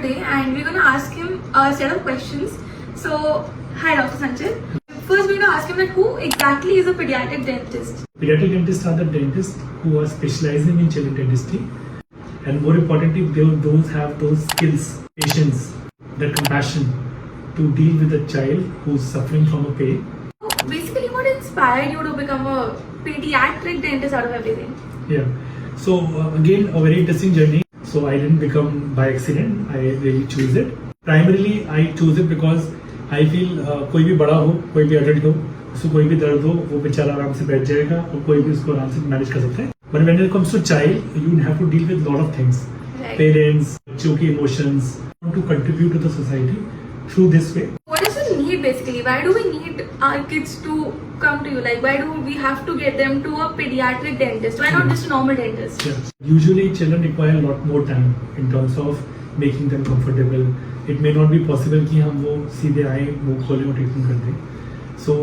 today and we're going to ask him a set of questions. So, hi Dr. Sanchit. First we're going to ask him that who exactly is a pediatric dentist? Pediatric dentists are the dentists who are specializing in children dentistry, and more importantly, those have those skills, patience, the compassion to deal with a child who's suffering from a pain. Basically, what inspired you to become a pediatric dentist out of everything? Yeah. So again, a very interesting journey. So I didn't become by accident. I really choose it. Primarily, I choose it because I feel कोई भी बड़ा हो, कोई भी adult हो, उसको कोई भी दर्द हो, वो बेचारा आराम से बैठ जाएगा और कोई भी उसको आराम से मैनेज कर सकता है. But when it comes to child, you have to deal with a lot of things. Right. Parents, बच्चों की emotions, want to contribute to the society through this way. What is the need basically? Why do we need our kids to come to you? Like, why do we have to get them to a pediatric dentist? Why not just a normal dentist? Yeah. Usually, children require a lot more time in terms of making them comfortable. It may not be possible कि हम वो सीधे आए, मुंह खोलें और treatment कर दें. So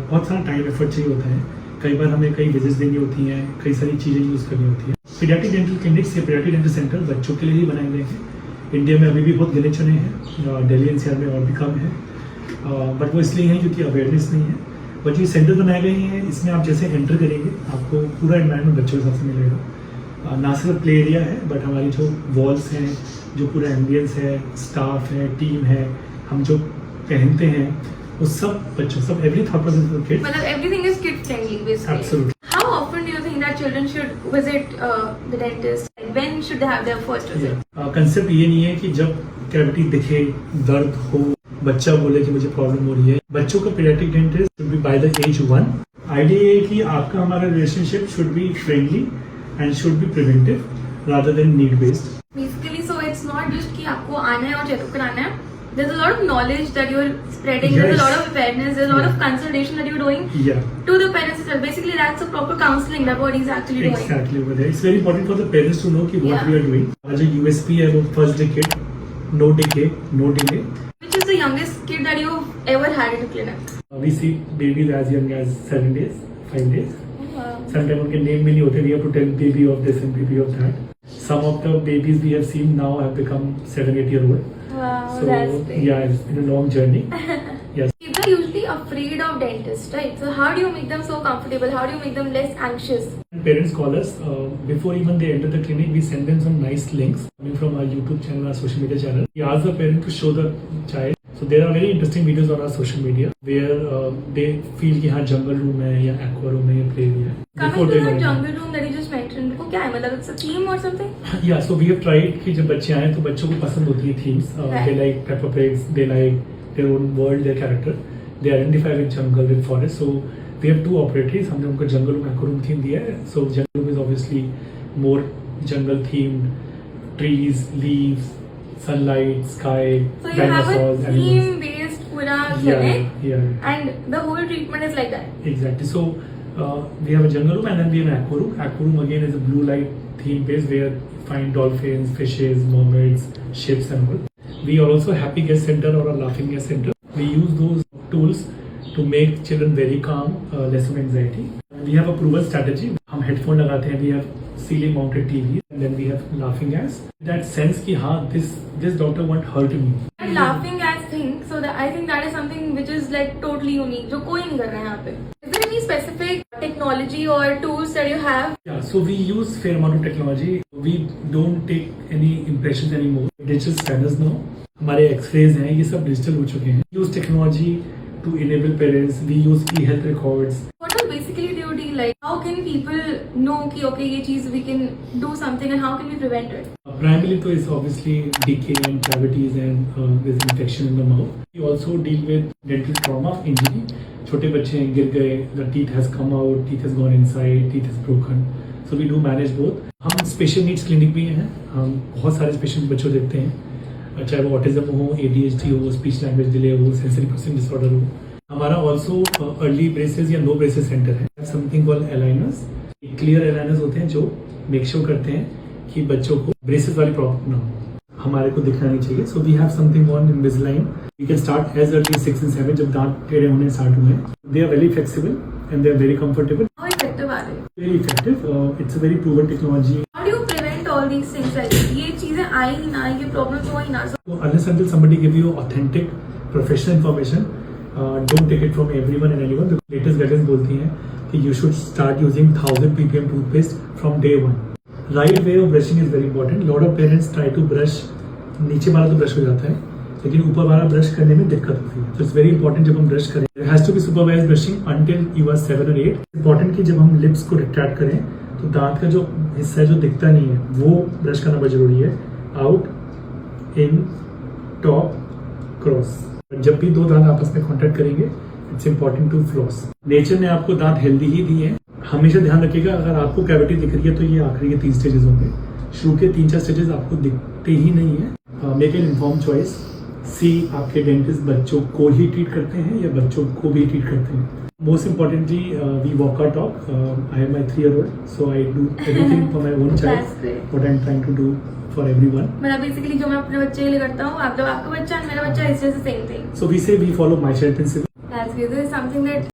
बहुत सारा टाइम एफर्ट चाहिए होता है. कई बार हमें कई विजिट्स देनी होती हैं, कई सारी चीज़ें यूज़ करनी होती हैं. पीडियाट्रिक डेंटल क्लिनिक्स या पीडियाट्रिक डेंटल सेंटर बच्चों के लिए ही बनाए गए हैं. इंडिया में अभी भी बहुत गिने चुने हैं, दिल्ली एनसीआर में और भी कम है. बट वो इसलिए हैं क्योंकि अवेयरनेस नहीं है. बट ये सेंटर बनाए गए हैं, इसमें आप जैसे एंटर करेंगे आपको पूरा एनवायरनमेंट बच्चों के हिसाब से मिलेगा. ना सिर्फ प्ले एरिया है, बट हमारी जो वॉल्स हैं, जो पूरा एम्बियंस है, स्टाफ है, टीम है, हम जो पहनते हैं वो सब बच्चों, सब every thought process for kids. मतलब everything is kid friendly basically. Absolutely. How often do you think that children should visit the dentist? When should they have their first visit? Concept ये नहीं है कि जब कैविटी दिखे, दर्द हो, बच्चा बोले कि मुझे प्रॉब्लम हो रही है. बच्चों का paediatric dentist should be by the age 1. Idea ये है कि आपका हमारा relationship should be friendly and should be preventive rather than need based. Basically, so it's not just कि आपको आना है और चेकअप कराना है. There's a lot of knowledge that you're spreading. Yes. There's a lot of awareness. There's a lot of consultation that you're doing to the parents itself. Basically, that's a proper counseling that what he's actually doing. Exactly. It's very important for the parents to know कि what we are doing. आज जो USP है वो first decade, no decay, no delay. Which is the youngest kid that you've ever had in the clinic? We see babies as young as 7 days, 5 days. Sometimes उनके name भी नहीं होते. We have to tell baby of this and baby of that. Some of the babies we have seen now have become 7-8 year old. Wow, so that's great. Yeah, it's been a long journey. Yes. People are usually afraid of dentists, right? So how do you make them so comfortable? How do you make them less anxious? When parents call us before even they enter the clinic. We send them some nice links coming from our YouTube channel, our social media channel. We ask the parent to show the child. So there are very interesting videos on our social media where they feel कि हाँ jungle room है या aqua room है या play area है. Coming to the jungle room that you just mentioned, वो क्या है? मतलब it's a theme or something? Yeah, so we have tried कि जब बच्चे आए तो बच्चों को पसंद होती है themes. They like Peppa Pigs, they like their own world, their character. They identify with jungle, with forest. So we have 2 operatories. हमने उनको jungle room, aqua room theme दिया है. So jungle room is obviously more jungle themed, trees, leaves, sunlight, sky, so dinosaurs, animals. So you have a theme-based pura clinic, yeah, and the whole treatment is like that. Exactly. So we have a jungle room and then we have an aqua room. Aqua room again is a blue light theme base where you find dolphins, fishes, mermaids, ships and all. We are also a happy guest center or a laughing guest center. We use those tools to make children very calm, less of anxiety. We have a proven strategy. हम headphone लगाते हैं. We have ceiling mounted TV and then we have laughing gas. That sense कि हाँ this doctor won't hurt me. And laughing gas thing, so that I think that is something which is like totally unique, जो कोई नहीं कर रहा है यहाँ पे. Is there any specific technology or tools that you have? Yeah, so we use fair amount of technology. We don't take any impressions anymore. Digital scanners now. हमारे X-rays हैं, ये सब डिजिटल हो चुके हैं. Use technology to enable parents. We use e-health records. What all basically do you deal like? How can people know कि okay ये चीज we can do something and how can we prevent it? Primarily तो is obviously decay and cavities and there's infection in the mouth. We also deal with dental trauma, injury. छोटे बच्चे हैं, गिर गए, the teeth has come out, teeth has gone inside, teeth is broken. So we do manage both. हम special needs clinic भी हैं. हम बहुत सारे स्पेशल बच्चों देखते हैं, चाहे वो ऑटिज्म हो, ADHD हो, स्पीच लैंग्वेज डिले हो, सेंसरी प्रोसेसिंग डिसऑर्डर हो. हमारा ऑल्सो अर्ली ब्रेसेस या नो ब्रेसेस सेंटर है. Something called aligners. Clear aligners होते हैं जो मेक श्योर करते हैं कि बच्चों को ब्रेसेस वाली प्रॉब्लम ना हो, हमारे को दिखना नहीं चाहिए. So we have something on Invisalign. We can start as early 6 and 7 जब दांत टेढ़े होने स्टार्ट हुए. They are very flexible and they are very comfortable. How effective are they? Very effective. It's a very proven technology. How do you prevent all these things like ये चीजें आई ही ना, ये problems हो ही ना. So unless until somebody give you authentic professional information, don't take it from everyone and anyone. The latest guidance बोलती है कि you should start using 1000 ppm toothpaste from day one. Right way of brushing is very important. Lot of parents try to brush, नीचे वाला तो brush हो जाता है लेकिन ऊपर वाला ब्रश करने में दिक्कत होती है. तो इट्स वेरी इंपॉर्टेंट जब हम ब्रश करें, there has to be supervised brushing until you are 7 or 8. Important कि जब हम लिप्स को रिट्रैक्ट करें तो दांत का जो हिस्सा है जो दिखता नहीं है वो ब्रश करना बहुत जरूरी है. Out, in, top, cross. जब भी दो दांत आपस में कॉन्टैक्ट करेंगे it's important to floss. Nature ने आपको दांत हेल्दी ही दी है. हमेशा ध्यान रखिएगा अगर आपको कैविटी दिख रही है तो ये आखिरी के 3 स्टेजेस होंगे. शुरू के 3-4 स्टेजेस आपको दिखते ही नहीं है. Make an inform choice. सी आपके डेंटिस्ट बच्चों को ही ट्रीट करते हैं या बच्चों को भी ट्रीट करते हैं. Most importantly we walk our talk. I am my 3-year-old so I do everything for my own child what I am trying to do for everyone. मतलब बेसिकली जो मैं अपने बच्चे के लिए करता हूँ, आप जब आपका बच्चा है मेरा बच्चा, it's just the same thing. So we say we follow my child principle. That's good. This is something that